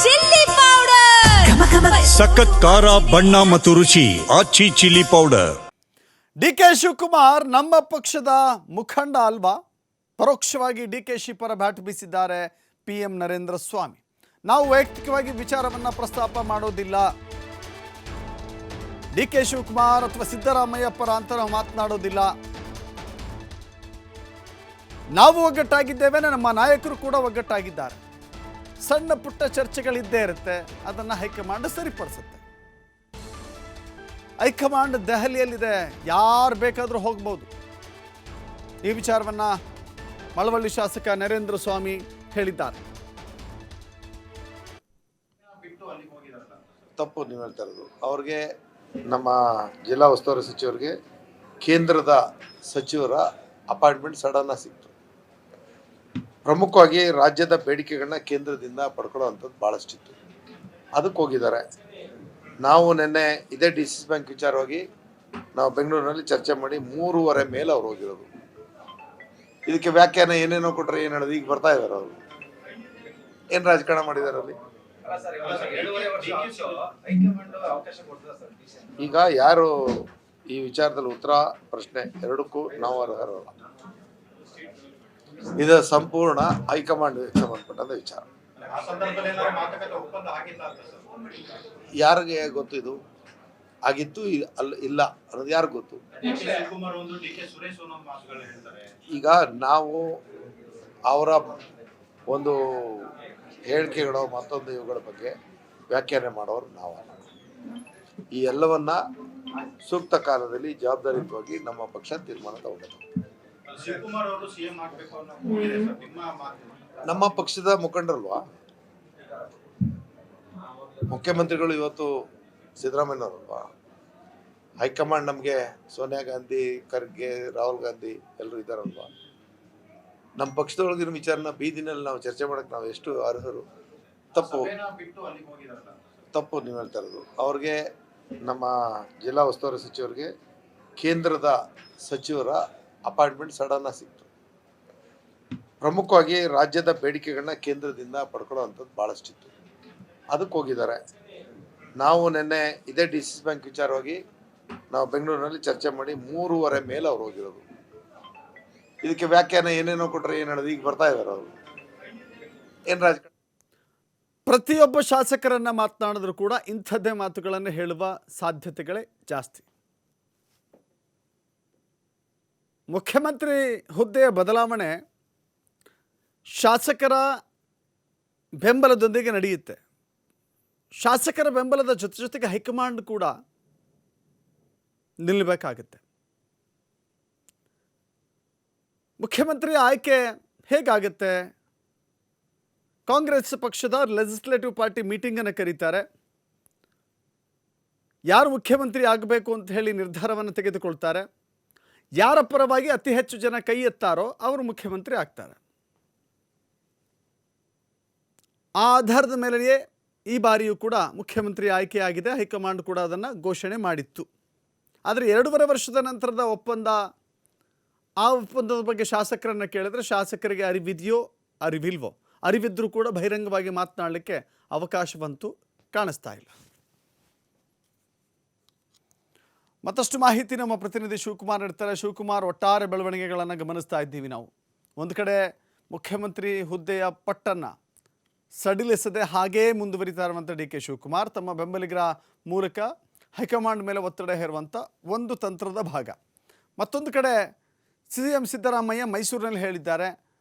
Chilli powder, ಸಖತ್ ಖಾರ ಬಣ್ಣ ಮತ್ತು ರುಚಿ ಆಚಿ ಚಿಲ್ಲಿ ಪೌಡರ್. ಡಿಕೆ ಶಿವಕುಮಾರ್ ನಮ್ಮ ಪಕ್ಷದ ಮುಖಂಡ ಅಲ್ವಾ? ಪರೋಕ್ಷವಾಗಿ ಡಿಕೆಶಿ ಪರ ಬ್ಯಾಟ್ ಬೀಸಿದ್ದಾರೆ PM ನರೇಂದ್ರ ಸ್ವಾಮಿ. ನಾವು ವೈಯಕ್ತಿಕವಾಗಿ ವಿಚಾರವನ್ನ ಪ್ರಸ್ತಾಪ ಮಾಡೋದಿಲ್ಲ. ಡಿಕೆ ಶಿವಕುಮಾರ್ ಅಥವಾ ಸಿದ್ದರಾಮಯ್ಯ ಪರ ಅಂತ ನಾವು ಮಾತನಾಡೋದಿಲ್ಲ. ನಾವು ಒಗ್ಗಟ್ಟಾಗಿದ್ದೇವೆ, ನಮ್ಮ ನಾಯಕರು ಕೂಡ ಒಗ್ಗಟ್ಟಾಗಿದ್ದಾರೆ. ಸಣ್ಣ ಪುಟ್ಟ ಚರ್ಚೆಗಳಿದ್ದೇ ಇರುತ್ತೆ, ಅದನ್ನು ಹೈಕಮಾಂಡ್ ಸರಿಪಡಿಸುತ್ತೆ. ಹೈಕಮಾಂಡ್ ದೆಹಲಿಯಲ್ಲಿದೆ, ಯಾರು ಬೇಕಾದರೂ ಹೋಗ್ಬೋದು. ಈ ವಿಚಾರವನ್ನು ಮಳವಳ್ಳಿ ಶಾಸಕ ನರೇಂದ್ರ ಸ್ವಾಮಿ ಹೇಳಿದ್ದಾರೆ. ತಪ್ಪು ನೀವು ಹೇಳ್ತಾ ಇರೋದು. ಅವ್ರಿಗೆ ನಮ್ಮ ಜಿಲ್ಲಾ ಉಸ್ತುವಾರಿ ಸಚಿವರಿಗೆ ಕೇಂದ್ರದ ಸಚಿವರ ಅಪಾಯಿಂಟ್ಮೆಂಟ್ ಸಡನ್ನಾಗಿ ಸಿಕ್ತು. ಪ್ರಮುಖವಾಗಿ ರಾಜ್ಯದ ಬೇಡಿಕೆಗಳನ್ನ ಕೇಂದ್ರದಿಂದ ಪಡ್ಕೊಳ್ಳೋವಂಥದ್ದು ಭಾಳಷ್ಟಿತ್ತು. ಅದಕ್ಕೆ ಹೋಗಿದ್ದಾರೆ. ನಾವು ನಿನ್ನೆ ಇದೇ DCC ಬ್ಯಾಂಕ್ ವಿಚಾರವಾಗಿ ನಾವು ಬೆಂಗಳೂರಿನಲ್ಲಿ ಚರ್ಚೆ ಮಾಡಿ 3.5 ಮೇಲೆ ಅವ್ರು ಹೋಗಿರೋದು. ಇದಕ್ಕೆ ವ್ಯಾಖ್ಯಾನ ಏನೇನೋ ಕೊಟ್ಟರೆ ಏನು ಹೇಳೋದು. ಈಗ ಬರ್ತಾ ಇದ್ದಾರೆ ಅವರು, ಏನು ರಾಜಕಾರಣ ಮಾಡಿದ್ದಾರೆ ಅಲ್ಲಿ. ಈಗ ಯಾರು ಈ ವಿಚಾರದಲ್ಲಿ ಉತ್ತರ ಪ್ರಶ್ನೆ ಎರಡಕ್ಕೂ ನಾವು ಅರ್ಹರಲ್ಲ. ಇದು ಸಂಪೂರ್ಣ ಹೈಕಮಾಂಡ್ ಸಂಬಂಧಪಟ್ಟಂತ ವಿಚಾರ. ಯಾರಿಗೆ ಗೊತ್ತು ಇದು ಆಗಿತ್ತು ಇಲ್ಲ ಅನ್ನೋದು ಯಾರಿಗೆ ಗೊತ್ತು? ಈಗ ನಾವು ಅವರ ಒಂದು ಹೇಳಿಕೆಗಳು ಮತ್ತೊಂದು ಇವುಗಳ ಬಗ್ಗೆ ವ್ಯಾಖ್ಯಾನ ಮಾಡೋರು ನಾವು. ಈ ಎಲ್ಲವನ್ನ ಸೂಕ್ತ ಕಾಲದಲ್ಲಿ ಜವಾಬ್ದಾರಿಯುತವಾಗಿ ನಮ್ಮ ಪಕ್ಷ ತೀರ್ಮಾನ ತಗೊಂಡಿದೆ. ನಮ್ಮ ಪಕ್ಷದ ಮುಖಂಡರಲ್ವಾ, ಮುಖ್ಯಮಂತ್ರಿಗಳು ಇವತ್ತು ಸಿದ್ದರಾಮಯ್ಯನವರಲ್ವಾ. ಹೈಕಮಾಂಡ್ ನಮಗೆ ಸೋನಿಯಾ ಗಾಂಧಿ, ಖರ್ಗೆ, ರಾಹುಲ್ ಗಾಂಧಿ ಎಲ್ಲರೂ ಇದ್ದಾರಲ್ವಾ. ನಮ್ಮ ಪಕ್ಷದೊಳಗಿನ ವಿಚಾರನ ಬೀದಿನಲ್ಲಿ ನಾವು ಚರ್ಚೆ ಮಾಡಕ್ಕೆ ನಾವು ಎಷ್ಟು ಅರ್ಹರು? ತಪ್ಪು ನೀವು ಹೇಳ್ತಾ ಇರೋದು. ಅವ್ರಿಗೆ ನಮ್ಮ ಜಿಲ್ಲಾ ಉಸ್ತುವಾರಿ ಸಚಿವರಿಗೆ ಕೇಂದ್ರದ ಸಚಿವರ ಅಪಾಯಿಂಟ್ಮೆಂಟ್ ಸಡನ್ನಾಗಿ ಸಿಕ್ತು. ಪ್ರಮುಖವಾಗಿ ರಾಜ್ಯದ ಬೇಡಿಕೆಗಳನ್ನ ಕೇಂದ್ರದಿಂದ ಪಡ್ಕೊಳ್ಳೋವಂಥದ್ದು ಭಾಳಷ್ಟಿತ್ತು. ಅದಕ್ಕೆ ಹೋಗಿದ್ದಾರೆ. ನಾವು ನಿನ್ನೆ ಇದೇ DCC ಬ್ಯಾಂಕ್ ವಿಚಾರವಾಗಿ ನಾವು ಬೆಂಗಳೂರಿನಲ್ಲಿ ಚರ್ಚೆ ಮಾಡಿ 3.5 ಮೇಲೆ ಅವ್ರು ಹೋಗಿರೋದು. ಇದಕ್ಕೆ ವ್ಯಾಖ್ಯಾನ ಏನೇನೋ ಕೊಟ್ಟರೆ ಏನು ಹೇಳೋದು. ಈಗ ಬರ್ತಾ ಇದ್ದಾರೆ ಅವರು, ಏನು ರಾಜಕಾರಣ. ಪ್ರತಿಯೊಬ್ಬ ಶಾಸಕರನ್ನ ಮಾತನಾಡಿದ್ರು ಕೂಡ ಇಂಥದ್ದೇ ಮಾತುಗಳನ್ನು ಹೇಳುವ ಸಾಧ್ಯತೆಗಳೇ ಜಾಸ್ತಿ. ಮುಖ್ಯಮಂತ್ರಿ ಹುದ್ದೆಯ ಬದಲಾವಣೆ ಶಾಸಕರ ಬೆಂಬಲದೊಂದಿಗೆ ನಡೆಯುತ್ತೆ. ಶಾಸಕರ ಬೆಂಬಲದ ಜೊತೆಗೆ ಹೈಕಮಾಂಡ್ ಕೂಡ ನಿಲ್ಲಬೇಕಾಗುತ್ತೆ. ಮುಖ್ಯಮಂತ್ರಿ ಆಯ್ಕೆ ಹೇಗಾಗುತ್ತೆ? ಕಾಂಗ್ರೆಸ್ ಪಕ್ಷದ ಲೆಜಿಸ್ಲೇಟಿವ್ ಪಾರ್ಟಿ ಮೀಟಿಂಗನ್ನು ಕರೀತಾರೆ. ಯಾರು ಮುಖ್ಯಮಂತ್ರಿ ಆಗಬೇಕು ಅಂತ ಹೇಳಿ ನಿರ್ಧಾರವನ್ನು ತೆಗೆದುಕೊಳ್ತಾರೆ. ಯಾರ ಪರವಾಗಿ ಅತಿ ಹೆಚ್ಚು ಜನ ಕೈ ಎತ್ತಾರೋ ಅವರು ಮುಖ್ಯಮಂತ್ರಿ ಆಗ್ತಾರೆ. ಆ ಆಧಾರದ ಮೇಲೆಯೇ ಈ ಬಾರಿಯೂ ಕೂಡ ಮುಖ್ಯಮಂತ್ರಿ ಆಯ್ಕೆಯಾಗಿದೆ. ಹೈಕಮಾಂಡ್ ಕೂಡ ಅದನ್ನು ಘೋಷಣೆ ಮಾಡಿತ್ತು. ಆದರೆ 2.5 ವರ್ಷದ ನಂತರದ ಒಪ್ಪಂದ, ಆ ಒಪ್ಪಂದದ ಬಗ್ಗೆ ಶಾಸಕರನ್ನು ಕೇಳಿದ್ರೆ ಶಾಸಕರಿಗೆ ಅರಿವಿದೆಯೋ ಅರಿವಿಲ್ವೋ, ಅರಿವಿದ್ರೂ ಕೂಡ ಬಹಿರಂಗವಾಗಿ ಮಾತನಾಡಲಿಕ್ಕೆ ಅವಕಾಶವಂತೂ ಕಾಣಿಸ್ತಾ ಇಲ್ಲ. ಮತ್ತಷ್ಟು ಮಾಹಿತಿ ನಮ್ಮ ಪ್ರತಿನಿಧಿ ಶಿವಕುಮಾರ್ ನೀಡ್ತಾರೆ. ಶಿವಕುಮಾರ್, ಒಟ್ಟಾರೆ ಬೆಳವಣಿಗೆಗಳನ್ನು ಗಮನಿಸ್ತಾ ಇದ್ದೀವಿ ನಾವು. ಒಂದು ಕಡೆ ಮುಖ್ಯಮಂತ್ರಿ ಹುದ್ದೆಯ ಪಟ್ಟನ್ನು ಸಡಿಲಿಸದೆ ಹಾಗೇ ಮುಂದುವರಿತಾ ಇರುವಂಥ DK ಶಿವಕುಮಾರ್ ತಮ್ಮ ಬೆಂಬಲಿಗರ ಮೂಲಕ ಹೈಕಮಾಂಡ್ ಮೇಲೆ ಒತ್ತಡ ಹೇರುವಂಥ ಒಂದು ತಂತ್ರದ ಭಾಗ. ಮತ್ತೊಂದು ಕಡೆ CM ಸಿದ್ದರಾಮಯ್ಯ ಮೈಸೂರಿನಲ್ಲಿ ಹೇಳಿದ್ದಾರೆ,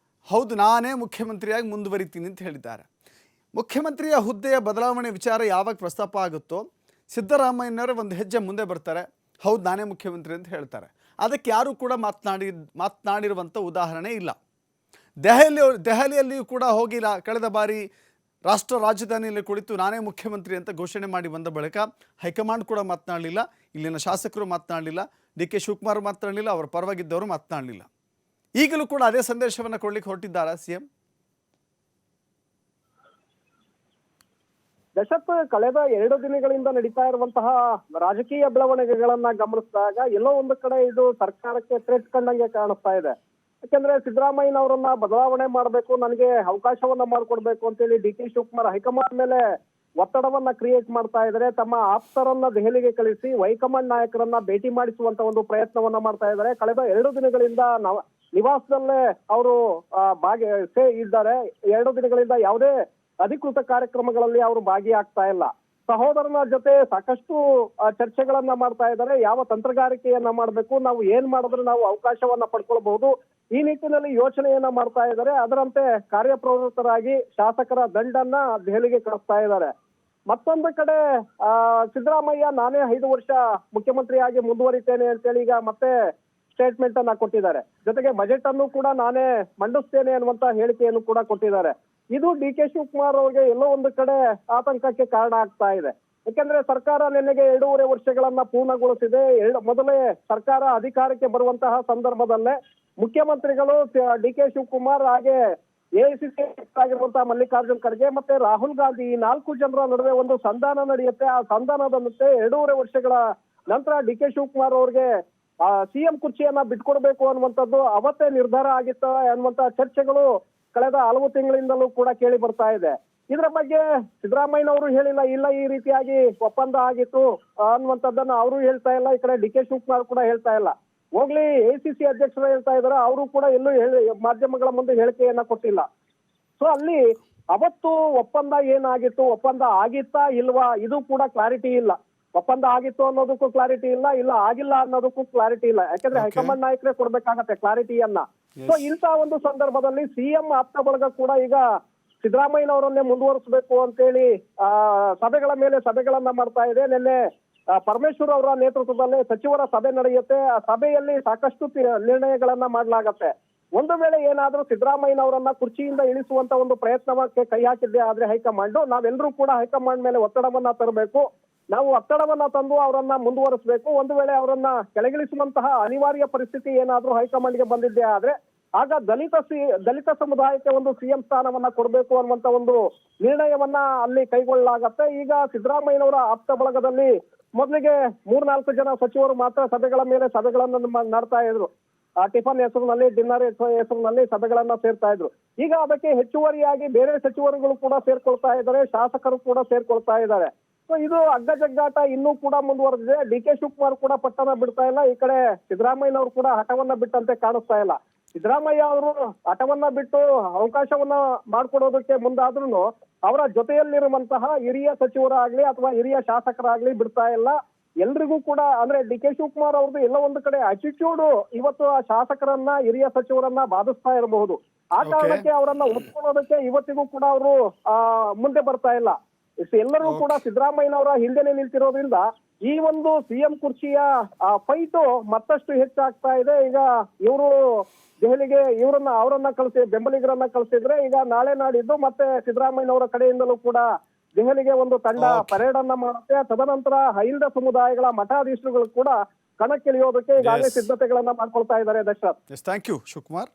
ಹೌದು ನಾನೇ ಮುಖ್ಯಮಂತ್ರಿಯಾಗಿ ಮುಂದುವರಿತೀನಿ ಅಂತ ಹೇಳಿದ್ದಾರೆ. ಮುಖ್ಯಮಂತ್ರಿಯ ಹುದ್ದೆಯ ಬದಲಾವಣೆ ವಿಚಾರ ಯಾವಾಗ ಪ್ರಸ್ತಾಪ ಆಗುತ್ತೋ ಸಿದ್ದರಾಮಯ್ಯನವರೇ ಒಂದು ಹೆಜ್ಜೆ ಮುಂದೆ ಬರ್ತಾರೆ, ಹೌದು ನಾನೇ ಮುಖ್ಯಮಂತ್ರಿ ಅಂತ ಹೇಳ್ತಾರೆ. ಅದಕ್ಕೆ ಯಾರೂ ಕೂಡ ಮಾತನಾಡಿರುವಂಥ ಉದಾಹರಣೆ ಇಲ್ಲ. ದೆಹಲಿಯಲ್ಲಿಯೂ ಕೂಡ ಹೋಗಿಲ್ಲ. ಕಳೆದ ಬಾರಿ ರಾಷ್ಟ್ರ ರಾಜಧಾನಿಯಲ್ಲಿ ಕುಳಿತು ನಾನೇ ಮುಖ್ಯಮಂತ್ರಿ ಅಂತ ಘೋಷಣೆ ಮಾಡಿ ಬಂದ ಬಳಿಕ ಹೈಕಮಾಂಡ್ ಕೂಡ ಮಾತನಾಡಲಿಲ್ಲ, ಇಲ್ಲಿನ ಶಾಸಕರು ಮಾತನಾಡಲಿಲ್ಲ, DK ಶಿವಕುಮಾರ್ ಮಾತನಾಡಲಿಲ್ಲ, ಅವರ ಪರವಾಗಿದ್ದವರು ಮಾತನಾಡಲಿಲ್ಲ. ಈಗಲೂ ಕೂಡ ಅದೇ ಸಂದೇಶವನ್ನು ಕೊಡ್ಲಿಕ್ಕೆ ಹೊರಟಿದ್ದಾರಾ CM? ದಶರಥ್, ಕಳೆದ 2 ದಿನಗಳಿಂದ ನಡೀತಾ ಇರುವಂತಹ ರಾಜಕೀಯ ಬೆಳವಣಿಗೆಗಳನ್ನ ಗಮನಿಸಿದಾಗ ಎಲ್ಲೋ ಒಂದು ಕಡೆ ಇದು ಸರ್ಕಾರಕ್ಕೆ ಥ್ರೆಟ್ ಕಂಡಂಗೆ ಕಾಣಿಸ್ತಾ ಇದೆ. ಯಾಕಂದ್ರೆ ಸಿದ್ದರಾಮಯ್ಯನವರನ್ನ ಬದಲಾವಣೆ ಮಾಡಬೇಕು, ನನಗೆ ಅವಕಾಶವನ್ನ ಮಾಡಿಕೊಡ್ಬೇಕು ಅಂತೇಳಿ ಡಿ ಕೆ ಶಿವಕುಮಾರ್ ಹೈಕಮಾಂಡ್ ಮೇಲೆ ಒತ್ತಡವನ್ನ ಕ್ರಿಯೇಟ್ ಮಾಡ್ತಾ ಇದ್ದಾರೆ. ತಮ್ಮ ಆಪ್ತರನ್ನ ದೆಹಲಿಗೆ ಕಳಿಸಿ ಹೈಕಮಾಂಡ್ ನಾಯಕರನ್ನ ಭೇಟಿ ಮಾಡಿಸುವಂತ ಒಂದು ಪ್ರಯತ್ನವನ್ನ ಮಾಡ್ತಾ ಇದ್ದಾರೆ. ಕಳೆದ 2 ದಿನಗಳಿಂದ ನಿವಾಸದಲ್ಲೇ ಅವರು ಇದ್ದಾರೆ. 2 ದಿನಗಳಿಂದ ಯಾವುದೇ ಅಧಿಕೃತ ಕಾರ್ಯಕ್ರಮಗಳಲ್ಲಿ ಅವರು ಭಾಗಿಯಾಗ್ತಾ ಇಲ್ಲ. ಸಹೋದರನ ಜೊತೆ ಸಾಕಷ್ಟು ಚರ್ಚೆಗಳನ್ನ ಮಾಡ್ತಾ ಇದ್ದಾರೆ. ಯಾವ ತಂತ್ರಗಾರಿಕೆಯನ್ನ ಮಾಡಬೇಕು, ನಾವು ಏನ್ ಮಾಡಿದ್ರೆ ನಾವು ಅವಕಾಶವನ್ನ ಪಡ್ಕೊಳ್ಬಹುದು, ಈ ನಿಟ್ಟಿನಲ್ಲಿ ಯೋಚನೆಯನ್ನ ಮಾಡ್ತಾ ಇದ್ದಾರೆ. ಅದರಂತೆ ಕಾರ್ಯಪ್ರವೃತ್ತರಾಗಿ ಶಾಸಕರ ದಂಡನ್ನ ದೆಹಲಿಗೆ ಕಳಿಸ್ತಾ ಇದ್ದಾರೆ. ಮತ್ತೊಂದು ಕಡೆ ಸಿದ್ದರಾಮಯ್ಯ ನಾನೇ 5 ವರ್ಷ ಮುಖ್ಯಮಂತ್ರಿಯಾಗಿ ಮುಂದುವರಿತೇನೆ ಅಂತೇಳಿ ಈಗ ಮತ್ತೆ ಸ್ಟೇಟ್ಮೆಂಟ್ ಅನ್ನ ಕೊಟ್ಟಿದ್ದಾರೆ. ಜೊತೆಗೆ ಬಜೆಟ್ ಅನ್ನು ಕೂಡ ನಾನೇ ಮಂಡಿಸ್ತೇನೆ ಅನ್ನುವಂತ ಹೇಳಿಕೆಯನ್ನು ಕೂಡ ಕೊಟ್ಟಿದ್ದಾರೆ. ಇದು ಡಿ ಕೆ ಶಿವಕುಮಾರ್ ಅವರಿಗೆ ಎಲ್ಲೋ ಒಂದು ಕಡೆ ಆತಂಕಕ್ಕೆ ಕಾರಣ ಆಗ್ತಾ ಇದೆ. ಯಾಕಂದ್ರೆ ಸರ್ಕಾರ ನಿನ್ನೆಗೆ 2.5 ವರ್ಷಗಳನ್ನ ಪೂರ್ಣಗೊಳಿಸಿದೆ. ಮೊದಲೇ ಸರ್ಕಾರ ಅಧಿಕಾರಕ್ಕೆ ಬರುವಂತಹ ಸಂದರ್ಭದಲ್ಲೇ ಮುಖ್ಯಮಂತ್ರಿಗಳು ಡಿ ಕೆ ಶಿವಕುಮಾರ್ ಹಾಗೆ ಎಐಸಿಸಿ ಆಗಿರುವಂತಹ ಮಲ್ಲಿಕಾರ್ಜುನ್ ಖರ್ಗೆ ಮತ್ತೆ ರಾಹುಲ್ ಗಾಂಧಿ ಈ 4 ಜನರ ನಡುವೆ ಒಂದು ಸಂಧಾನ ನಡೆಯುತ್ತೆ. ಆ ಸಂಧಾನದಂತೆ 2.5 ವರ್ಷಗಳ ನಂತರ ಡಿ ಕೆ ಶಿವಕುಮಾರ್ ಅವ್ರಿಗೆ ಸಿಎಂ ಕುರ್ಚಿಯನ್ನ ಬಿಟ್ಕೊಡ್ಬೇಕು ಅನ್ನುವಂಥದ್ದು ಅವತ್ತೇ ನಿರ್ಧಾರ ಆಗಿತ್ತ ಅನ್ನುವಂತ ಚರ್ಚೆಗಳು ಕಳೆದ ಹಲವು ತಿಂಗಳಿಂದಲೂ ಕೂಡ ಕೇಳಿ ಬರ್ತಾ ಇದೆ. ಇದರ ಬಗ್ಗೆ ಸಿದ್ದರಾಮಯ್ಯನವರು ಹೇಳಿಲ್ಲ, ಇಲ್ಲ ಈ ರೀತಿಯಾಗಿ ಒಪ್ಪಂದ ಆಗಿತ್ತು ಅನ್ನುವಂಥದ್ದನ್ನ ಅವರು ಹೇಳ್ತಾ ಇಲ್ಲ. ಈ ಕಡೆ ಡಿ ಕೆ ಶಿವಕುಮಾರ್ ಕೂಡ ಹೇಳ್ತಾ ಇಲ್ಲ. ಹೋಗ್ಲಿ ಎಐಸಿಸಿ ಅಧ್ಯಕ್ಷರು ಹೇಳ್ತಾ ಇದಾರೆ, ಅವರು ಕೂಡ ಎಲ್ಲೂ ಮಾಧ್ಯಮಗಳ ಮುಂದೆ ಹೇಳಿಕೆಯನ್ನ ಕೊಟ್ಟಿಲ್ಲ. ಸೊ ಅಲ್ಲಿ ಅವತ್ತು ಒಪ್ಪಂದ ಏನಾಗಿತ್ತು, ಒಪ್ಪಂದ ಆಗಿತ್ತಾ ಇಲ್ವಾ, ಇದು ಕೂಡ ಕ್ಲಾರಿಟಿ ಇಲ್ಲ. ಒಪ್ಪಂದ ಆಗಿತ್ತು ಅನ್ನೋದಕ್ಕೂ ಕ್ಲಾರಿಟಿ ಇಲ್ಲ, ಇಲ್ಲ ಆಗಿಲ್ಲ ಅನ್ನೋದಕ್ಕೂ ಕ್ಲಾರಿಟಿ ಇಲ್ಲ. ಯಾಕಂದ್ರೆ ಹೈಕಮಾಂಡ್ ನಾಯಕರೇ ಕೊಡ್ಬೇಕಾಗತ್ತೆ ಕ್ಲಾರಿಟಿಯನ್ನ. ಸೊ ಇಂತಹ ಒಂದು ಸಂದರ್ಭದಲ್ಲಿ ಸಿಎಂ ಆಪ್ತ ಬಳಗ ಕೂಡ ಈಗ ಸಿದ್ದರಾಮಯ್ಯನವರನ್ನೇ ಮುಂದುವರಿಸಬೇಕು ಅಂತೇಳಿ ಸಭೆಗಳ ಮೇಲೆ ಸಭೆಗಳನ್ನ ಮಾಡ್ತಾ ಇದೆ. ನಿನ್ನೆ ಪರಮೇಶ್ವರ್ ಅವರ ನೇತೃತ್ವದಲ್ಲಿ ಸಚಿವರ ಸಭೆ ನಡೆಯುತ್ತೆ. ಆ ಸಭೆಯಲ್ಲಿ ಸಾಕಷ್ಟು ನಿರ್ಣಯಗಳನ್ನ ಮಾಡಲಾಗತ್ತೆ. ಒಂದು ವೇಳೆ ಏನಾದ್ರೂ ಸಿದ್ದರಾಮಯ್ಯನವರನ್ನ ಕುರ್ಚಿಯಿಂದ ಇಳಿಸುವಂತ ಒಂದು ಪ್ರಯತ್ನಕ್ಕೆ ಕೈ ಹಾಕಿದ್ದೆ ಆದ್ರೆ ಹೈಕಮಾಂಡ್, ನಾವೆಲ್ಲರೂ ಕೂಡ ಹೈಕಮಾಂಡ್ ಮೇಲೆ ಒತ್ತಡವನ್ನ ತರಬೇಕು. ನಾವು ಒತ್ತಡವನ್ನ ತಂದು ಅವರನ್ನ ಮುಂದುವರಿಸಬೇಕು. ಒಂದು ವೇಳೆ ಅವರನ್ನ ಕೆಳಗಿಳಿಸುವಂತಹ ಅನಿವಾರ್ಯ ಪರಿಸ್ಥಿತಿ ಏನಾದ್ರೂ ಹೈಕಮಾಂಡ್ಗೆ ಬಂದಿದ್ದೆ ಆದ್ರೆ ಆಗ ದಲಿತ ಸಮುದಾಯಕ್ಕೆ ಒಂದು ಸಿಎಂ ಸ್ಥಾನವನ್ನ ಕೊಡಬೇಕು ಅನ್ನುವಂತ ಒಂದು ನಿರ್ಣಯವನ್ನ ಅಲ್ಲಿ ಕೈಗೊಳ್ಳಲಾಗತ್ತೆ. ಈಗ ಸಿದ್ದರಾಮಯ್ಯನವರ ಆಪ್ತ ಬಳಗದಲ್ಲಿ ಮೊದಲಿಗೆ 3-4 ಜನ ಸಚಿವರು ಮಾತ್ರ ಸಭೆಗಳ ಮೇಲೆ ಸಭೆಗಳನ್ನ ಮಾಡ್ತಾ ಇದ್ರು. ಟಿಫನ್ ಹೆಸರಿನಲ್ಲಿ, ಡಿನ್ನರ್ ಹೆಸರಿನಲ್ಲಿ ಸಭೆಗಳನ್ನ ಸೇರ್ತಾ ಇದ್ರು. ಈಗ ಅದಕ್ಕೆ ಹೆಚ್ಚುವರಿಯಾಗಿ ಬೇರೆ ಸಚಿವರುಗಳು ಕೂಡ ಸೇರ್ಕೊಳ್ತಾ ಇದ್ದಾರೆ, ಶಾಸಕರು ಕೂಡ ಸೇರ್ಕೊಳ್ತಾ ಇದ್ದಾರೆ. ಸೊ ಇದು ಅಗ್ಗಜಗ್ಗಾಟ ಇನ್ನೂ ಕೂಡ ಮುಂದುವರೆದಿದೆ. ಡಿ ಕೆ ಶಿವಕುಮಾರ್ ಕೂಡ ಪಟ್ಟಣ ಬಿಡ್ತಾ ಇಲ್ಲ. ಈ ಕಡೆ ಸಿದ್ದರಾಮಯ್ಯನವರು ಕೂಡ ಹಠವನ್ನ ಬಿಟ್ಟಂತೆ ಕಾಣಿಸ್ತಾ ಇಲ್ಲ. ಸಿದ್ದರಾಮಯ್ಯ ಅವರು ಹಠವನ್ನ ಬಿಟ್ಟು ಅವಕಾಶವನ್ನ ಮಾಡ್ಕೊಡೋದಕ್ಕೆ ಮುಂದಾದ್ರೂ ಅವರ ಜೊತೆಯಲ್ಲಿರುವಂತಹ ಹಿರಿಯ ಸಚಿವರಾಗ್ಲಿ ಅಥವಾ ಹಿರಿಯ ಶಾಸಕರಾಗ್ಲಿ ಬಿಡ್ತಾ ಇಲ್ಲ. ಎಲ್ರಿಗೂ ಕೂಡ ಅಂದ್ರೆ ಡಿ ಕೆ ಶಿವಕುಮಾರ್ ಅವ್ರದ್ದು ಎಲ್ಲ ಒಂದು ಕಡೆ ಅಟಿಟ್ಯೂಡ್ ಇವತ್ತು ಆ ಶಾಸಕರನ್ನ ಹಿರಿಯ ಸಚಿವರನ್ನ ಬಾಧಿಸ್ತಾ ಇರಬಹುದು. ಆ ಕಾರಣಕ್ಕೆ ಅವರನ್ನ ಉಳಿಸ್ಕೊಳ್ಳೋದಕ್ಕೆ ಇವತ್ತಿಗೂ ಕೂಡ ಅವರು ಮುಂದೆ ಬರ್ತಾ ಇಲ್ಲ. ಎಲ್ಲರೂ ಕೂಡ ಸಿದ್ದರಾಮಯ್ಯನವರ ಹಿಂದೆನೆ ನಿಲ್ತಿರೋದ್ರಿಂದ ಈ ಒಂದು ಸಿಎಂ ಕುರ್ಚಿಯ ಫೈಟು ಮತ್ತಷ್ಟು ಹೆಚ್ಚಾಗ್ತಾ ಇದೆ. ಈಗ ಇವರು ದೆಹಲಿಗೆ ಅವರನ್ನ ಬೆಂಬಲಿಗರನ್ನ ಕಳಿಸಿದ್ರೆ ಈಗ ನಾಳೆ ನಾಡಿದ್ದು ಮತ್ತೆ ಸಿದ್ದರಾಮಯ್ಯನವರ ಕಡೆಯಿಂದಲೂ ಕೂಡ ದೆಹಲಿಗೆ ಒಂದು ತಂಡ ಪರೇಡ್ ಅನ್ನ ಮಾಡುತ್ತೆ. ತದನಂತರ ಹೈಂದ ಸಮುದಾಯಗಳ ಮಠಾಧೀಶರುಗಳು ಕೂಡ ಕಣಕ್ಕಿಳಿಯೋದಕ್ಕೆ ಈಗಾಗಲೇ ಸಿದ್ಧತೆಗಳನ್ನ ಮಾಡ್ಕೊಳ್ತಾ ಇದ್ದಾರೆ. Dasharath, thank you Shivakumar.